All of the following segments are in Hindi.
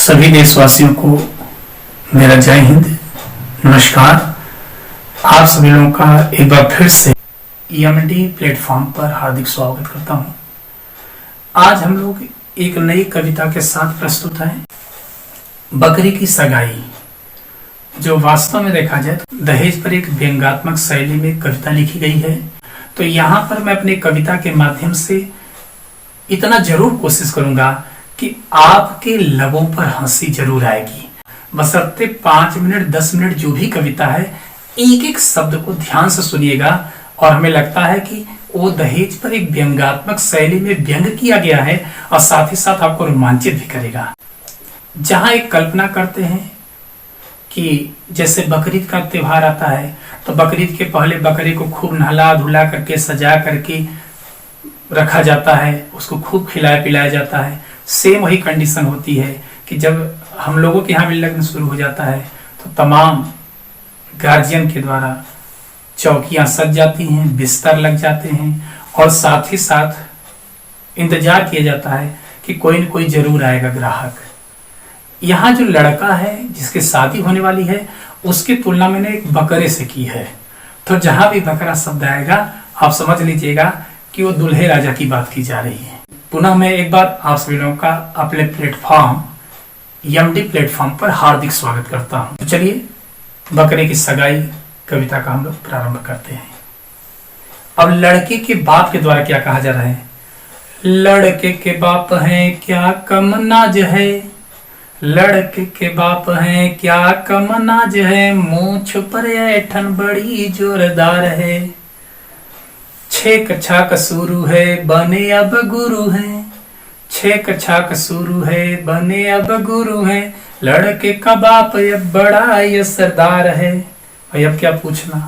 सभी देशवासियों को मेरा जय हिंद, नमस्कार। आप सभी लोगों का एक बार फिर से EMD प्लेटफॉर्म पर हार्दिक स्वागत करता हूं। आज हम लोग एक नई कविता के साथ प्रस्तुत हैं, बकरी की सगाई, जो वास्तव में देखा जाए तो दहेज पर एक व्यंग्यात्मक शैली में कविता लिखी गई है। तो यहाँ पर मैं अपनी कविता के माध्यम से इतना जरूर कोशिश करूंगा कि आपके लबों पर हंसी जरूर आएगी, बशर्ते 5 मिनट 10 मिनट जो भी कविता है, एक एक शब्द को ध्यान से सुनिएगा। और हमें लगता है कि वो दहेज पर एक व्यंग्यात्मक शैली में व्यंग किया गया है और साथ ही साथ आपको रोमांचित भी करेगा। जहां एक कल्पना करते हैं कि जैसे बकरीद का त्योहार आता है तो बकरीद के पहले बकरी को खूब नहला धुला करके सजा करके रखा जाता है, उसको खूब खिलाया पिलाया जाता है। सेम वही कंडीशन होती है कि जब हम लोगों के यहाँ भी लगन शुरू हो जाता है तो तमाम गार्जियन के द्वारा चौकियां सज जाती हैं, बिस्तर लग जाते हैं और साथ ही साथ इंतजार किया जाता है कि कोई न कोई जरूर आएगा ग्राहक। यहाँ जो लड़का है जिसकी शादी होने वाली है उसकी तुलना मैंने एक बकरे से की है। तो जहां भी बकरा शब्द आएगा आप समझ लीजिएगा कि वो दूल्हे राजा की बात की जा रही है। पुनः मैं एक बार आप सभी लोगों का अपने प्लेटफॉर्म EMD प्लेटफॉर्म पर हार्दिक स्वागत करता हूं। तो चलिए बकरे की सगाई कविता का हम लोग प्रारंभ करते हैं। अब लड़के के बाप के द्वारा क्या कहा जा रहा है? लड़के के बाप हैं क्या कम नाज है, लड़के के बाप हैं क्या कम नाज है, मूंछ पर ऐठन बड़ी जोरदार है, छेक छाक शुरू है बने अब गुरु है, छेक छाक शुरू है बने अब गुरु है, लड़के का बाप अब बड़ा ये सरदार है। भाई अब क्या पूछना,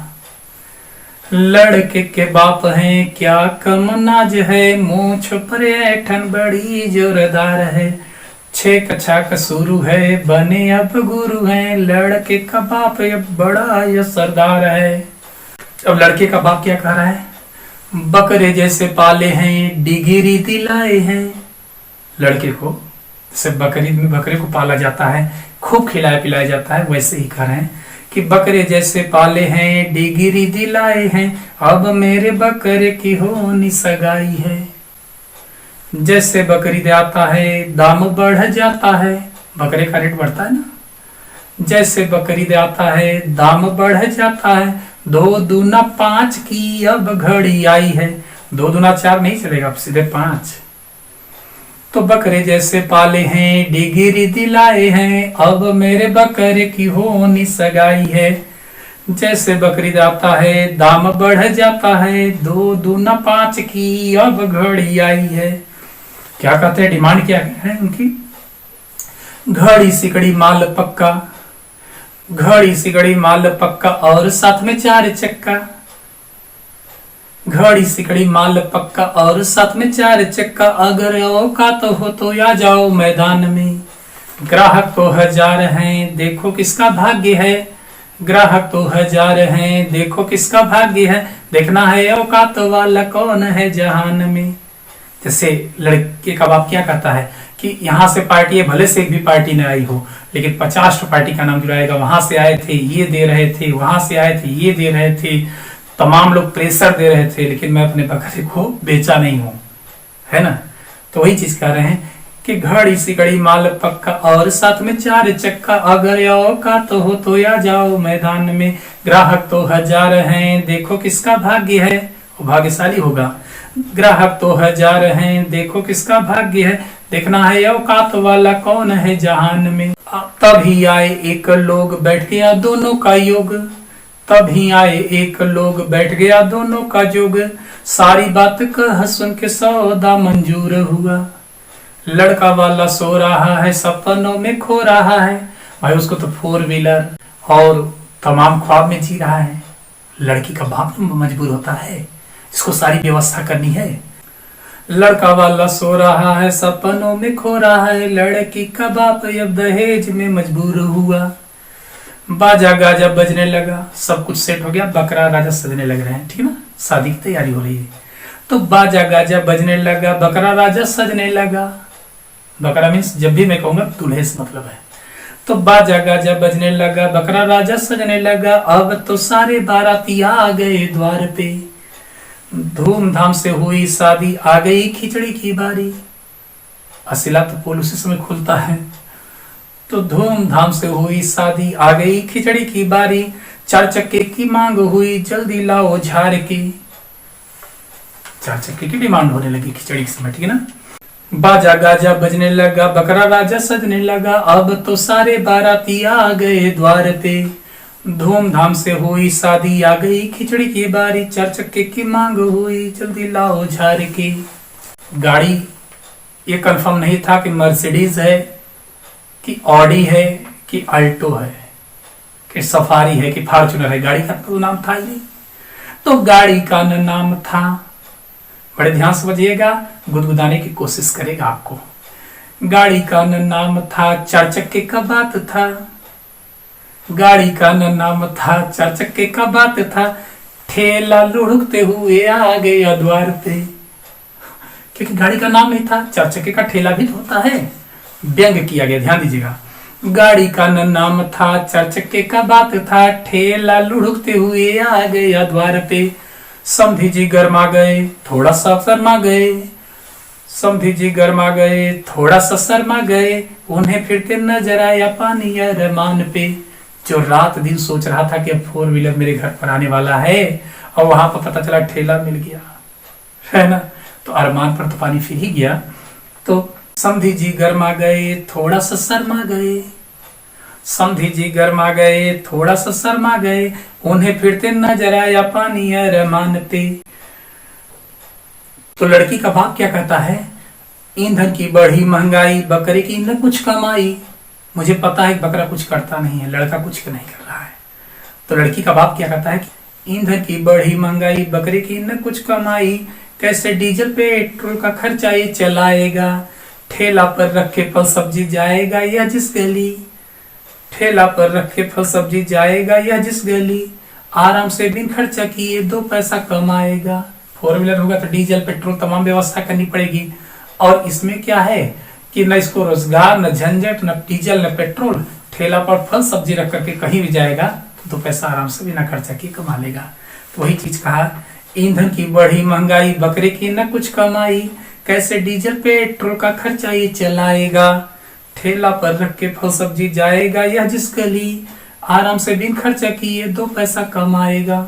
लड़के के बाप हैं क्या कम नाज है, मूंछ पर ऐठन बड़ी जोरदार है, छेक छाक शुरू है बने अब गुरु है, लड़के का बाप अब बड़ा ये सरदार है। अब लड़के का बाप क्या कह रहा है? बकरे जैसे पाले हैं डिगिरी दिलाए हैं। लड़के को जैसे बकरीद में बकरे को पाला जाता है, खूब खिलाया पिलाया जाता है, वैसे ही कह रहे हैं कि बकरे जैसे पाले हैं डिगिरी दिलाए हैं, अब मेरे बकरे की होनी सगाई है। जैसे बकरीद आता है दाम बढ़ जाता है, बकरे का रेट बढ़ता है ना, जैसे बकरीद आता है दाम बढ़ जाता है, 2 दूना 5 की अब घड़ी आई है। 2 दूना 4 नहीं चलेगा, अब सीधे 5। तो बकरे जैसे पाले हैं डिगिरी दिलाए हैं, अब मेरे बकरे की होनी सगाई है। जैसे बकरीद आता है दाम बढ़ जाता है, 2 दूना 5 की अब घड़ी आई है। क्या कहते हैं, डिमांड क्या है उनकी? घड़ी सिकड़ी माल पक्का, घड़ी सिकड़ी माल पक्का और साथ में 4 चक्का, घड़ी सिकड़ी माल पक्का और साथ में 4 चक्का, अगर औकात हो तो आ जाओ मैदान में, ग्राहक तो 1000 हैं देखो किसका भाग्य है, ग्राहक तो 1000 हैं देखो किसका भाग्य है, देखना है औकात वाला कौन है जहान में। जैसे लड़के का बाप क्या कहता है कि यहाँ से पार्टी है, भले से एक भी पार्टी न आई हो लेकिन 50 पार्टी का नाम जुड़ाएगा, वहां से आए थे ये दे रहे थे, वहां से आए थे ये दे रहे थे, तमाम लोग प्रेशर दे रहे थे, लेकिन मैं अपने बकरे को बेचा नहीं हूं, है ना। तो वही चीज कह रहे हैं कि घड़ी सिकड़ी माल पक्का और साथ में 4 चक्का, अगर औकात हो तो आ जाओ मैदान में, ग्राहक तो 1000 हैं देखो किसका भाग्य है, वो भाग्यशाली होगा। ग्राहक तो 1000 हैं देखो किसका भाग्य है, देखना है औकात वाला कौन है जहान में। तभी आए एक लोग बैठ गया दोनों का योग, तभी आए एक लोग बैठ गया दोनों का जोग, सारी बात कह सुन के सौदा मंजूर हुआ, लड़का वाला सो रहा है सपनों में खो रहा है। भाई उसको तो 4 व्हीलर और तमाम ख्वाब में जी रहा है। लड़की का बाप तो मजबूर होता है, इसको सारी व्यवस्था करनी है। लड़का वाला सो रहा है सपनों में खो रहा है, लड़की का बाप अब दहेज में मजबूर हुआ। बाजा गाजा बजने लगा, सब कुछ सेट हो गया, बकरा राजा सजने लग रहे हैं, ठीक है ना, शादी की तैयारी हो रही है। तो बाजा गाजा बजने लगा, बकरा राजा सजने लगा। बकरा मीन्स जब भी मैं कहूंगा दूल्हे से मतलब है। तो बाजा गाजा बजने लगा, बकरा राजा सजने लगा, अब तो सारे बाराती आ गए द्वार पे। धूमधाम से हुई शादी, आ गई खिचड़ी की बारी। असिला तो पोल उसी समय खुलता है। तो धूमधाम से हुई शादी, आ गई खिचड़ी की बारी। 4 चक्के की मांग हुई, जल्दी लाओ झाड़ के। 4 चक्के की डिमांड होने लगी खिचड़ी के समय, ठीक है ना। बाजा गाजा बजने लगा, बकरा राजा सजने लगा, अब तो सारे बाराती आ गए द्वार पे। धूमधाम से हुई शादी, आ गई खिचड़ी की बारी। 4 चक्के की मांग हुई, जल्दी लाओ झाड़ के। गाड़ी ये कंफर्म नहीं था कि मर्सिडीज है कि ऑडी है कि अल्टो है कि सफारी है कि फॉर्च्यूनर है। गाड़ी का तो नाम था ही नहीं। तो गाड़ी का नाम था, बड़े ध्यान से समझिएगा, गुदगुदाने की कोशिश करेगा आपको। गाड़ी का नाम था, 4 चक्के का बात था। गाड़ी का नाम था, 4 चक्के का बात था। ठेला लुढ़कते हुए आ गया द्वार पे। क्योंकि गाड़ी का नाम नहीं था, 4 चक्के का ठेला भी तो होता है। व्यंग किया गया, ध्यान दीजिएगा। गाड़ी का नाम था, 4 चक्के का बात था। ठेला लुढ़कते हुए आ गया द्वार पे। समधी जी गरमा गए, थोड़ा सा शर्मा गए। समधी जी गरमा गए, थोड़ा सा शर्मा गए। उन्हें फिरते नजर आया पानी अरमान पे। जो रात दिन सोच रहा था कि अब 4 व्हीलर मेरे घर पर आने वाला है, और वहां पर पता चला ठेला मिल गया, है ना। तो अरमान पर तो पानी फिर ही गया। तो समधी जी गरमा गए, थोड़ा सा शर्मा गए। समधी जी गरमा गए, थोड़ा सा शर्मा गए। उन्हें फिरते नजर आया पानी अरमान पे। तो लड़की का बाप क्या कहता है, ईंधन की बढ़ी महंगाई, बकरे की न कुछ कमाई। मुझे पता है बकरा कुछ करता नहीं है, लड़का कुछ नहीं कर रहा है। तो लड़की का बाप क्या कहता है कि ईंधन की बढ़ी महंगाई, बकरे की न कुछ कमाई। कैसे डीजल पेट्रोल का खर्चा ये चलाएगा। ठेला पर रखे फल सब्जी जाएगा या जिस गली। ठेला पर रखे फल सब्जी जाएगा या जिस गली। आराम से बिन खर्चा किए 2 पैसा कमाएगा। 4 व्हीलर होगा तो डीजल पेट्रोल तमाम व्यवस्था करनी पड़ेगी। और इसमें क्या है कि न इसको रोजगार, न झंझट, न डीजल, न पेट्रोल। ठेला पर फल सब्जी रख करके कहीं भी जाएगा तो 2 पैसा आराम से बिना खर्चा किए कमा लेगा। तो वही चीज कहा, ईंधन की बढ़ी महंगाई, बकरे की न कुछ कमाई। कैसे डीजल पेट्रोल का खर्चा ये चलाएगा। ठेला पर रख के फल सब्जी जाएगा या जिस गली। आराम से बिन खर्चा किए 2 पैसा कमाएगा।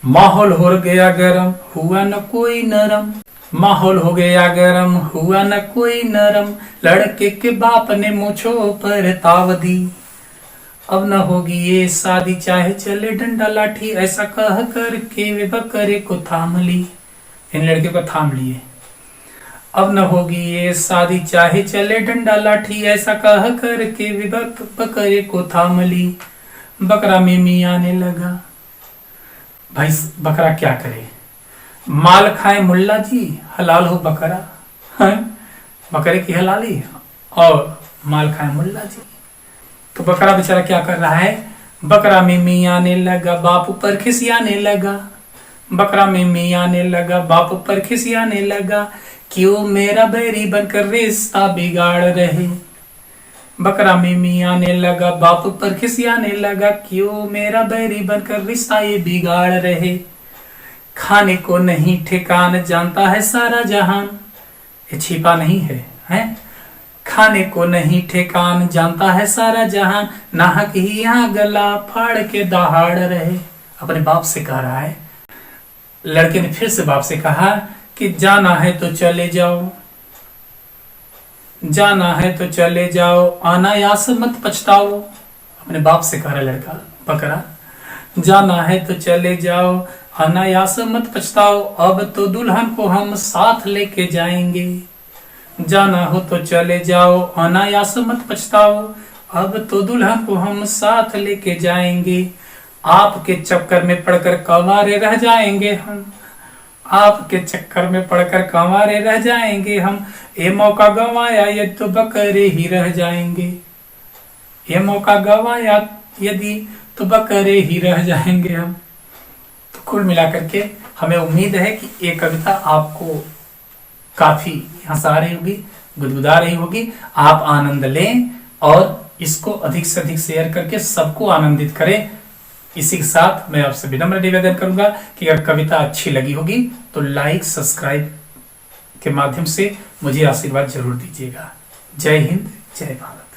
माहौल हो गया गरम, हुआ न कोई नरम। माहौल हो गया गरम, हुआ न कोई नरम। लड़के के बाप ने मूंछों पर ताव दी। अब न होगी ये शादी, चाहे चले डंडा लाठी। ऐसा कह कर के वे बकरे को थाम ली। इन लड़के को थाम लिए। अब न होगी ये शादी, चाहे चले डंडा लाठी। ऐसा कह कर के वे बकरे को थाम ली। बकरा में मियाँ आने लगा। भाई बकरा क्या करे, माल खाए मुल्ला जी, हलाल हो बकरा है। बकरे की हलाली और माल खाए मुल्ला जी। तो बकरा बेचारा क्या कर रहा है, बकरा में मियाँ आने लगा, बाप ऊपर खिसियाने लगा। बकरा में मियाँ आने लगा, बाप ऊपर खिसियाने लगा। क्यों मेरा बैरी बनकर रिश्ता बिगाड़ रहे। बकरा में मियाँ आने लगा, बाप पर खिसियाने लगा। क्यों मेरा बैरी बनकर रिश्ता ये बिगाड़ रहे। खाने को नहीं ठिकान, जानता है सारा जहान। ये छिपा नहीं है, हैं? खाने को नहीं ठिकान, जानता है सारा जहान। नाहक ही यहाँ गला फाड़ के दहाड़ रहे। अपने बाप से कह रहा है। लड़के ने फिर से बाप से कहा कि जाना है तो चले जाओ, जाना है तो चले जाओ, अनायास मत पछताओ। अपने बाप से कह रहा लड़का बकरा, जाना है तो चले जाओ, अनायास मत पछताओ। अब तो दुल्हन को हम साथ लेके जाएंगे। जाना हो तो चले जाओ, अनायास मत पछताओ। अब तो दुल्हन को हम साथ लेके जाएंगे। आपके चक्कर में पड़कर कंवारे रह जाएंगे हम। आपके चक्कर में पड़कर कंवारे रह जाएंगे हम। ये मौका गंवाया ये तो बकरे ही रह जाएंगे। ये मौका गंवाया यदि तो बकरे ही रह जाएंगे हम। तो कुल मिलाकर के हमें उम्मीद है कि ये कविता आपको काफी हंसा रही होगी। गुदगुदा रही होगी। आप आनंद लें और इसको अधिक से अधिक शेयर करके सबको आनंदित करें। इसी के साथ मैं आपसे विनम्र निवेदन करूंगा कि अगर कविता अच्छी लगी होगी तो लाइक सब्सक्राइब के माध्यम से मुझे आशीर्वाद जरूर दीजिएगा। जय हिंद, जय भारत।